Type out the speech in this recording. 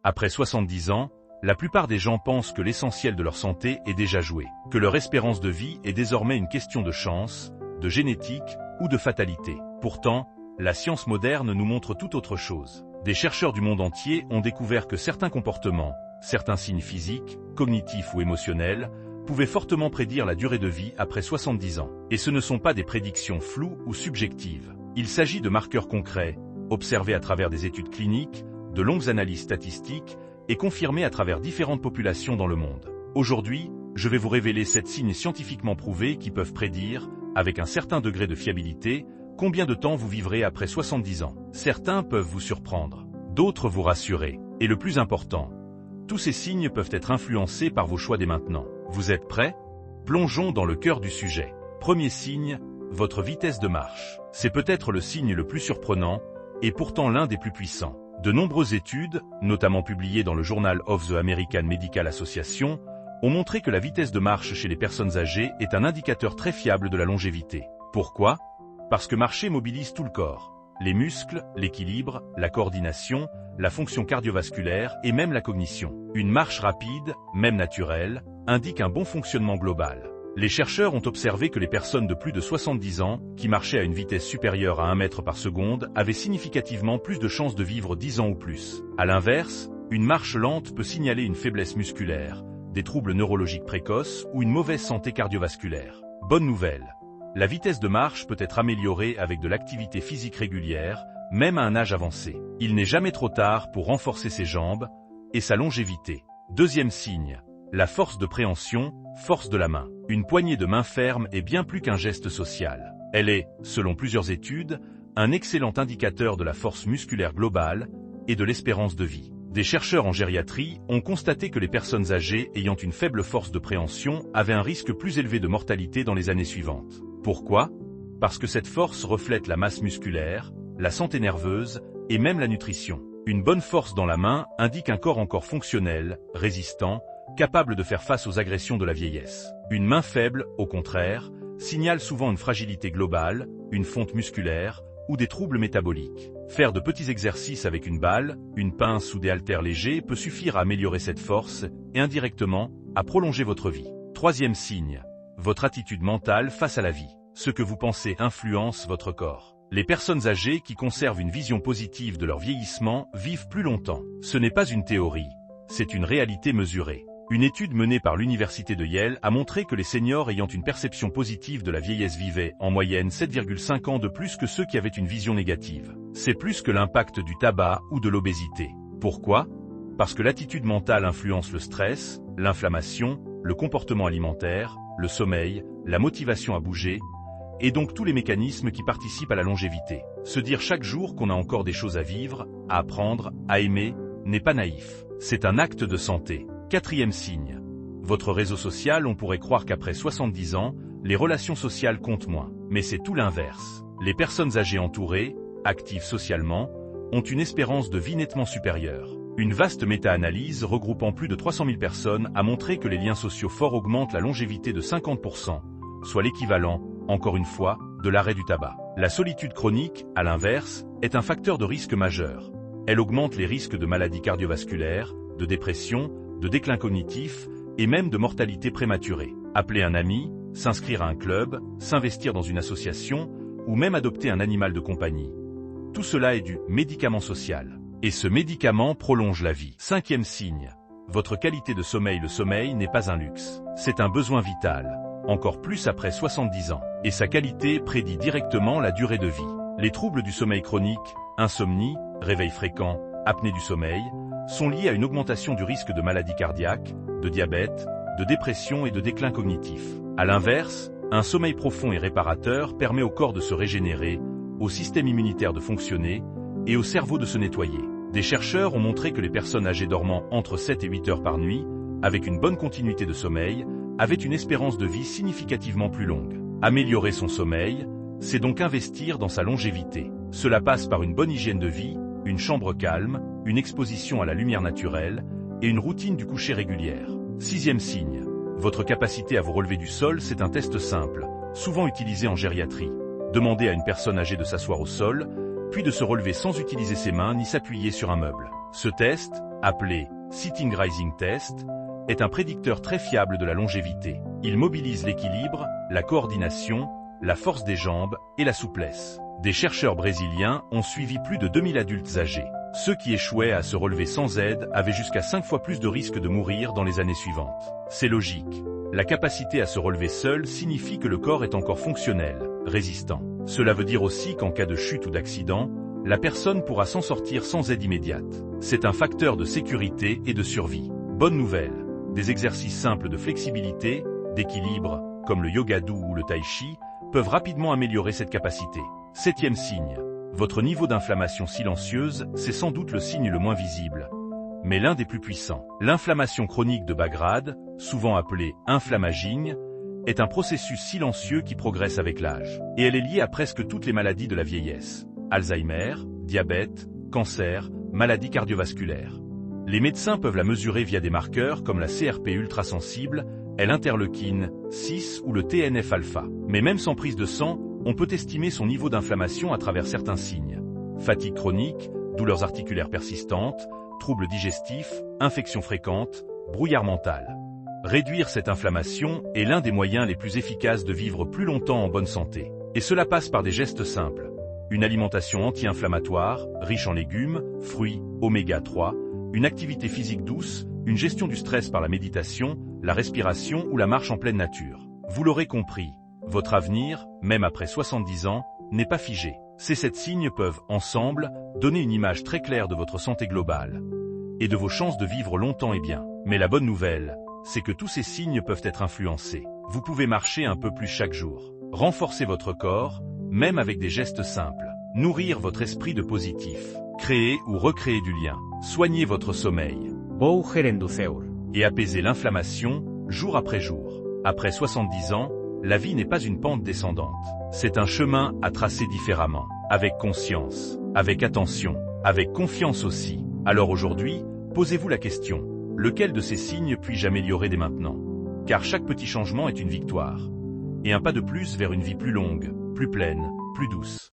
Après 70 ans, la plupart des gens pensent que l'essentiel de leur santé est déjà joué, que leur espérance de vie est désormais une question de chance, de génétique ou de fatalité. Pourtant, la science moderne nous montre tout autre chose. Des chercheurs du monde entier ont découvert que certains comportements, certains signes physiques, cognitifs ou émotionnels, pouvaient fortement prédire la durée de vie après 70 ans. Et ce ne sont pas des prédictions floues ou subjectives. Il s'agit de marqueurs concrets, observés à travers des études cliniques, de longues analyses statistiques et confirmés à travers différentes populations dans le monde. Aujourd'hui, je vais vous révéler 7 signes scientifiquement prouvés qui peuvent prédire, avec un certain degré de fiabilité, combien de temps vous vivrez après 70 ans. Certains peuvent vous surprendre, d'autres vous rassurer. Et le plus important, tous ces signes peuvent être influencés par vos choix dès maintenant. Vous êtes prêts? Plongeons dans le cœur du sujet. Premier signe, votre vitesse de marche. C'est peut-être le signe le plus surprenant, et pourtant l'un des plus puissants. De nombreuses études, notamment publiées dans le Journal of the American Medical Association, ont montré que la vitesse de marche chez les personnes âgées est un indicateur très fiable de la longévité. Pourquoi? Parce que marcher mobilise tout le corps. Les muscles, l'équilibre, la coordination, la fonction cardiovasculaire et même la cognition. Une marche rapide, même naturelle, indique un bon fonctionnement global. Les chercheurs ont observé que les personnes de plus de 70 ans, qui marchaient à une vitesse supérieure à 1 mètre par seconde, avaient significativement plus de chances de vivre 10 ans ou plus. À l'inverse, une marche lente peut signaler une faiblesse musculaire, des troubles neurologiques précoces ou une mauvaise santé cardiovasculaire. Bonne nouvelle, la vitesse de marche peut être améliorée avec de l'activité physique régulière, même à un âge avancé. Il n'est jamais trop tard pour renforcer ses jambes et sa longévité. Deuxième signe, la force de préhension, force de la main. Une poignée de main ferme est bien plus qu'un geste social. Elle est, selon plusieurs études, un excellent indicateur de la force musculaire globale et de l'espérance de vie. Des chercheurs en gériatrie ont constaté que les personnes âgées ayant une faible force de préhension avaient un risque plus élevé de mortalité dans les années suivantes. Pourquoi? Parce que cette force reflète la masse musculaire, la santé nerveuse et même la nutrition. Une bonne force dans la main indique un corps encore fonctionnel, résistant, capable de faire face aux agressions de la vieillesse. Une main faible, au contraire, signale souvent une fragilité globale, une fonte musculaire ou des troubles métaboliques. Faire de petits exercices avec une balle, une pince ou des haltères légers peut suffire à améliorer cette force et indirectement à prolonger votre vie. Troisième signe, votre attitude mentale face à la vie. Ce que vous pensez influence votre corps. Les personnes âgées qui conservent une vision positive de leur vieillissement vivent plus longtemps. Ce n'est pas une théorie, c'est une réalité mesurée. Une étude menée par l'université de Yale a montré que les seniors ayant une perception positive de la vieillesse vivaient en moyenne 7,5 ans de plus que ceux qui avaient une vision négative. C'est plus que l'impact du tabac ou de l'obésité. Pourquoi? Parce que l'attitude mentale influence le stress, l'inflammation, le comportement alimentaire, le sommeil, la motivation à bouger, et donc tous les mécanismes qui participent à la longévité. Se dire chaque jour qu'on a encore des choses à vivre, à apprendre, à aimer, n'est pas naïf. C'est un acte de santé. Quatrième signe. Votre réseau social, on pourrait croire qu'après 70 ans, les relations sociales comptent moins. Mais c'est tout l'inverse. Les personnes âgées entourées, actives socialement, ont une espérance de vie nettement supérieure. Une vaste méta-analyse regroupant plus de 300 000 personnes a montré que les liens sociaux forts augmentent la longévité de 50%, soit l'équivalent, encore une fois, de l'arrêt du tabac. La solitude chronique, à l'inverse, est un facteur de risque majeur. Elle augmente les risques de maladies cardiovasculaires, de dépression, de déclin cognitif et même de mortalité prématurée. Appeler un ami, s'inscrire à un club, s'investir dans une association ou même adopter un animal de compagnie. Tout cela est du médicament social. Et ce médicament prolonge la vie. Cinquième signe. Votre qualité de sommeil. Le sommeil n'est pas un luxe. C'est un besoin vital. Encore plus après 70 ans. Et sa qualité prédit directement la durée de vie. Les troubles du sommeil chronique, insomnie, réveil fréquent, apnée du sommeil, sont liés à une augmentation du risque de maladies cardiaques, de diabète, de dépression et de déclin cognitif. À l'inverse, un sommeil profond et réparateur permet au corps de se régénérer, au système immunitaire de fonctionner et au cerveau de se nettoyer. Des chercheurs ont montré que les personnes âgées dormant entre 7 et 8 heures par nuit, avec une bonne continuité de sommeil, avaient une espérance de vie significativement plus longue. Améliorer son sommeil, c'est donc investir dans sa longévité. Cela passe par une bonne hygiène de vie, une chambre calme, une exposition à la lumière naturelle et une routine du coucher régulière. Sixième signe. Votre capacité à vous relever du sol, c'est un test simple, souvent utilisé en gériatrie. Demandez à une personne âgée de s'asseoir au sol, puis de se relever sans utiliser ses mains ni s'appuyer sur un meuble. Ce test, appelé Sitting Rising Test, est un prédicteur très fiable de la longévité. Il mobilise l'équilibre, la coordination, la force des jambes et la souplesse. Des chercheurs brésiliens ont suivi plus de 2000 adultes âgés. Ceux qui échouaient à se relever sans aide avaient jusqu'à 5 fois plus de risques de mourir dans les années suivantes. C'est logique. La capacité à se relever seul signifie que le corps est encore fonctionnel, résistant. Cela veut dire aussi qu'en cas de chute ou d'accident, la personne pourra s'en sortir sans aide immédiate. C'est un facteur de sécurité et de survie. Bonne nouvelle, des exercices simples de flexibilité, d'équilibre, comme le yoga doux ou le tai chi, peuvent rapidement améliorer cette capacité. 7e signe. Votre niveau d'inflammation silencieuse, c'est sans doute le signe le moins visible, mais l'un des plus puissants. L'inflammation chronique de bas grade, souvent appelée inflammagigne, est un processus silencieux qui progresse avec l'âge. Et elle est liée à presque toutes les maladies de la vieillesse. Alzheimer, diabète, cancer, maladies cardiovasculaires. Les médecins peuvent la mesurer via des marqueurs comme la CRP ultrasensible, l'interleukine 6 ou le TNF-alpha. Mais même sans prise de sang, on peut estimer son niveau d'inflammation à travers certains signes. Fatigue chronique, douleurs articulaires persistantes, troubles digestifs, infections fréquentes, brouillard mental. Réduire cette inflammation est l'un des moyens les plus efficaces de vivre plus longtemps en bonne santé. Et cela passe par des gestes simples. Une alimentation anti-inflammatoire, riche en légumes, fruits, oméga 3, une activité physique douce, une gestion du stress par la méditation, la respiration ou la marche en pleine nature. Vous l'aurez compris, votre avenir, même après 70 ans, n'est pas figé. Ces 7 signes peuvent, ensemble, donner une image très claire de votre santé globale et de vos chances de vivre longtemps et bien. Mais la bonne nouvelle, c'est que tous ces signes peuvent être influencés. Vous pouvez marcher un peu plus chaque jour, renforcer votre corps, même avec des gestes simples, nourrir votre esprit de positif, créer ou recréer du lien, soigner votre sommeil, et apaiser l'inflammation, jour après jour. Après 70 ans, la vie n'est pas une pente descendante. C'est un chemin à tracer différemment, avec conscience, avec attention, avec confiance aussi. Alors aujourd'hui, posez-vous la question, lequel de ces signes puis-je améliorer dès maintenant? Car chaque petit changement est une victoire, et un pas de plus vers une vie plus longue, plus pleine, plus douce.